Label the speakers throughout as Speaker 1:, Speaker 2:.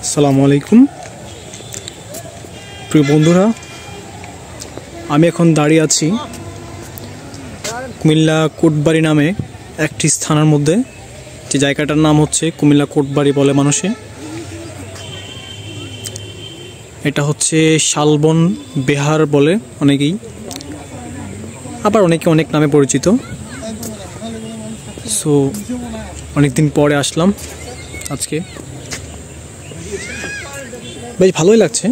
Speaker 1: আসসালামু আলাইকুম প্রিয় বন্ধুরা, আমি এখন দাঁড়িয়ে আছি কুমিল্লা কোটবাড়ি নামে একটি স্থানের মধ্যে। যে জায়গাটার নাম হচ্ছে কুমিল্লা কোটবাড়ি বলে মানুষে। এটা হচ্ছে শালবন বিহার বলে অনেকেই, আবার অনেকে অনেক নামে পরিচিত। সো অনেকদিন পরে আসলাম আজকে, বেশ ভালোই লাগছে।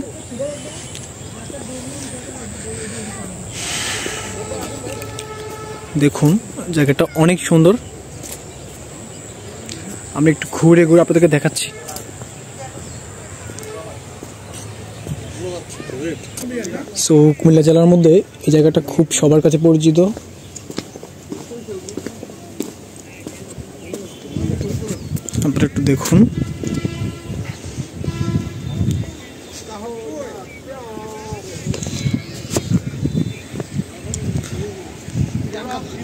Speaker 1: দেখুন জায়গাটা অনেক সুন্দর। আমি একটু ঘুরে ঘুরে আপনাদেরকে দেখাচ্ছি। সো কুমিল্লা জেলার মধ্যে এই জায়গাটা খুব সবার কাছে পরিচিত। আপনারা একটু দেখুন।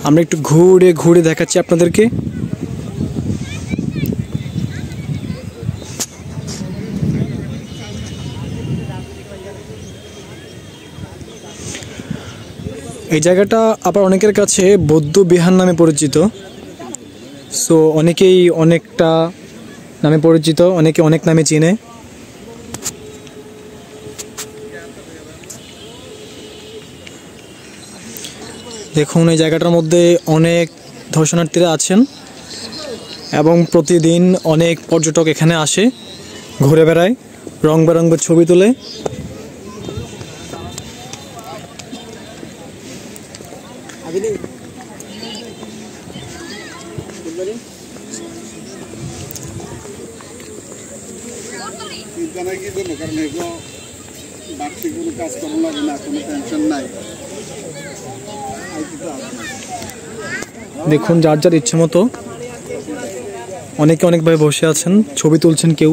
Speaker 1: আমরা একটু ঘুরে ঘুরে দেখাচ্ছি আপনাদেরকে। এই জায়গাটা আবার অনেকের কাছে বৌদ্ধ বিহার নামে পরিচিত। সো অনেকেই অনেকটা নামে পরিচিত, অনেকে অনেক নামে চিনে। দেখুন এই জায়গাটার মধ্যে অনেক দর্শনার্থীরা আছেন এবং প্রতিদিন অনেক পর্যটক এখানে আসে, ঘুরে বেড়ায়, রং বেরঙের ছবি তোলে। দেখুন যার যার ইচ্ছে মতো অনেকে অনেকভাবে বসে আছেন, ছবি তুলছেন। কেউ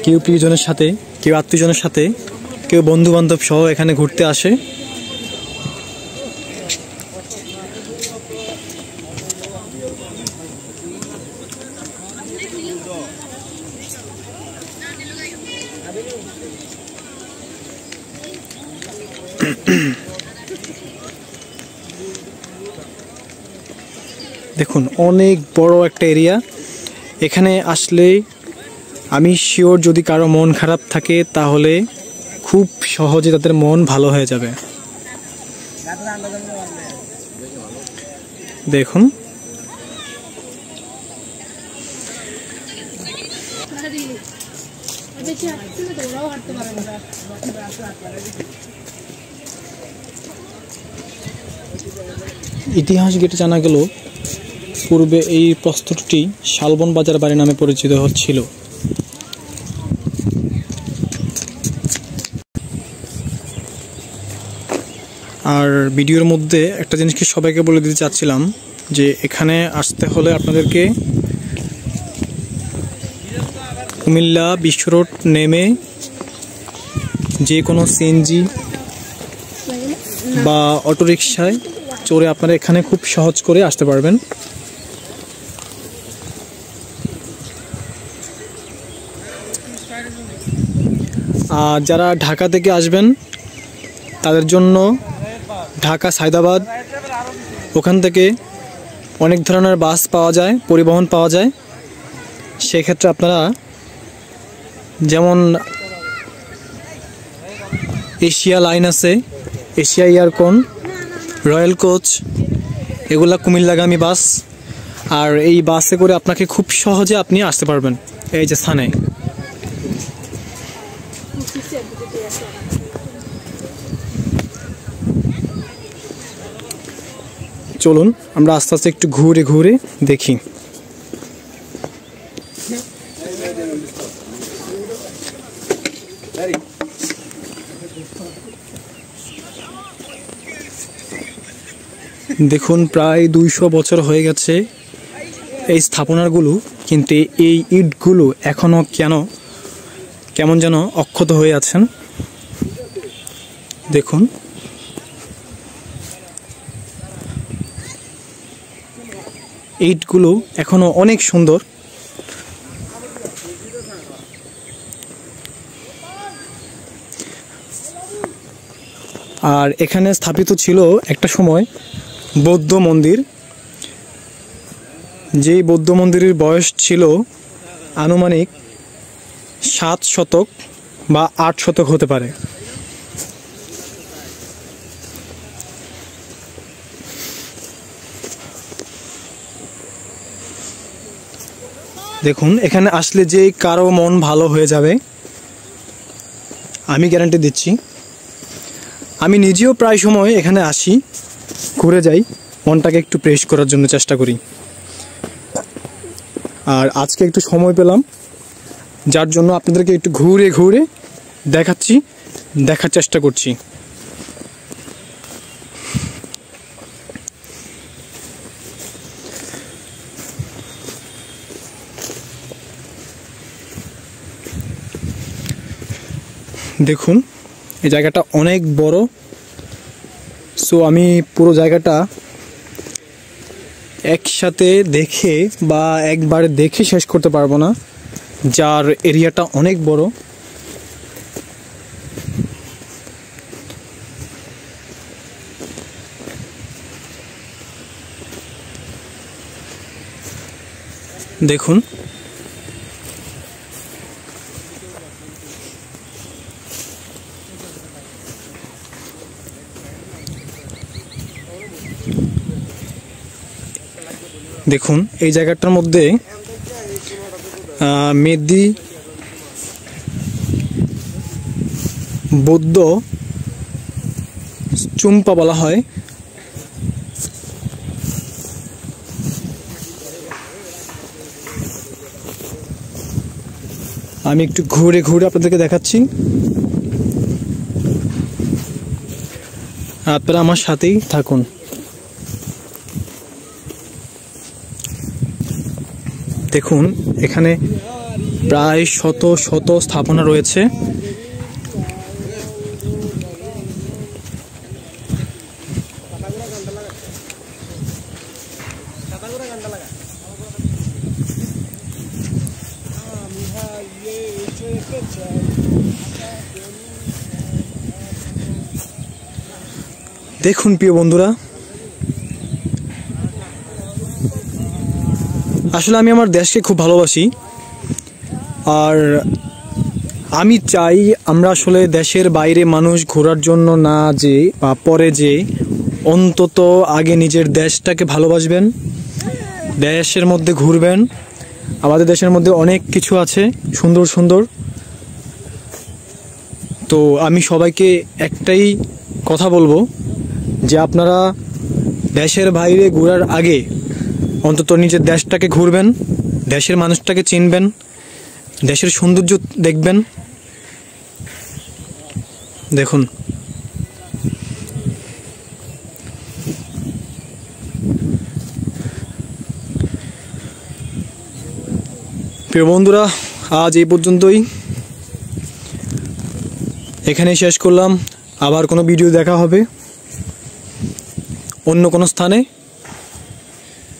Speaker 1: কেউ প্রিয়জনের সাথে, কেউ আত্মীয়জনের সাথে, কেউ বন্ধু বান্ধব সহ এখানে ঘুরতে আসে। দেখুন অনেক বড় একটা এরিয়া। এখানে আসলে আমি শিওর, যদি কারো মন খারাপ থাকে তাহলে খুব সহজে তাদের মন ভালো হয়ে যাবে। দেখুন ইতিহাস ঘেঁটে জানা গেল পূর্বে এই প্রস্তরটি শালবন বাজার বাড়ি নামে পরিচিত হচ্ছিল। আর ভিডিওর মধ্যে একটা জিনিসকে সবাইকে বলে দিতে চাচ্ছিলাম যে এখানে আসতে হলে আপনাদেরকে কুমিল্লা বিশ্ব রোড নেমে যে কোনো সিএনজি বা অটোরিকশায় চড়ে আপনারা এখানে খুব সহজ করে আসতে পারবেন। আর যারা ঢাকা থেকে আসবেন তাদের জন্য ঢাকা সায়দাবাদ, ওখান থেকে অনেক ধরনের বাস পাওয়া যায়, পরিবহন পাওয়া যায়। সেক্ষেত্রে আপনারা যেমন এশিয়া লাইন আছে, এশিয়া এয়ারকন, রয়্যাল কোচ, এগুলা কুমিল্লাগামী বাস। আর এই বাসে করে আপনাকে খুব সহজে আপনি আসতে পারবেন এই যে স্থানে। চলুন আমরা আস্তে আস্তে একটু ঘুরে ঘুরে দেখি। দেখুন প্রায় 200 বছর হয়ে গেছে এই স্থাপনাগুলো, কিন্তু এই ইটগুলো এখনো কেমন যেন অক্ষত হয়ে আছেন। দেখুন ইটগুলো এখনো অনেক সুন্দর। আর এখানে স্থাপিত ছিল একটা সময় বৌদ্ধ মন্দির, যেই বৌদ্ধ মন্দিরের বয়স ছিল আনুমানিক 7 শতক বা 8 শতক হতে পারে। দেখুন, এখানে আসলে যে কারো মন ভালো হয়ে যাবে আমি গ্যারান্টি দিচ্ছি। আমি নিজেও প্রায় সময় এখানে আসি, ঘুরে যাই, মনটাকে একটু ফ্রেশ করার জন্য চেষ্টা করি। আর আজকে একটু সময় পেলাম, যার জন্য আপনাদেরকে একটু ঘুরে ঘুরে দেখার চেষ্টা করছি। দেখুন, এই জায়গাটা অনেক বড়। সো আমি পুরো জায়গাটা একসাথে দেখে বা একবারে দেখে শেষ করতে পারবো না, যার এরিয়াটা অনেক বড়। দেখুন, দেখুন এই জায়গাটার মধ্যে মেদি বৌদ্ধ চুম্পা বলা হয়। আমি একটু ঘুরে ঘুরে আপনাদেরকে দেখাচ্ছি, আপনারা আমার সাথেই থাকুন। দেখুন, এখানে প্রায় শত শত স্থাপনা রয়েছে। দেখুন প্রিয় বন্ধুরা, আসলে আমি আমার দেশকে খুব ভালোবাসি, আর আমি চাই আমরা আসলে দেশের বাইরে মানুষ ঘোরার জন্য না যে বা পরে যে অন্তত আগে নিজের দেশটাকে ভালোবাসবেন, দেশের মধ্যে ঘুরবেন। আমাদের দেশের মধ্যে অনেক কিছু আছে সুন্দর সুন্দর। তো আমি সবাইকে একটাই কথা বলবো যে আপনারা দেশের বাইরে ঘোরার আগে অন্তত নিজের দেশটাকে ঘুরবেন, দেশের মানুষটাকে চিনবেন, দেশের সৌন্দর্য দেখবেন। দেখুন, প্রিয় বন্ধুরা, আজ এই পর্যন্তই, এখানেই শেষ করলাম। আবার কোনো ভিডিও দেখা হবে অন্য কোনো স্থানে।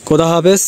Speaker 1: খোদা হাফেজ।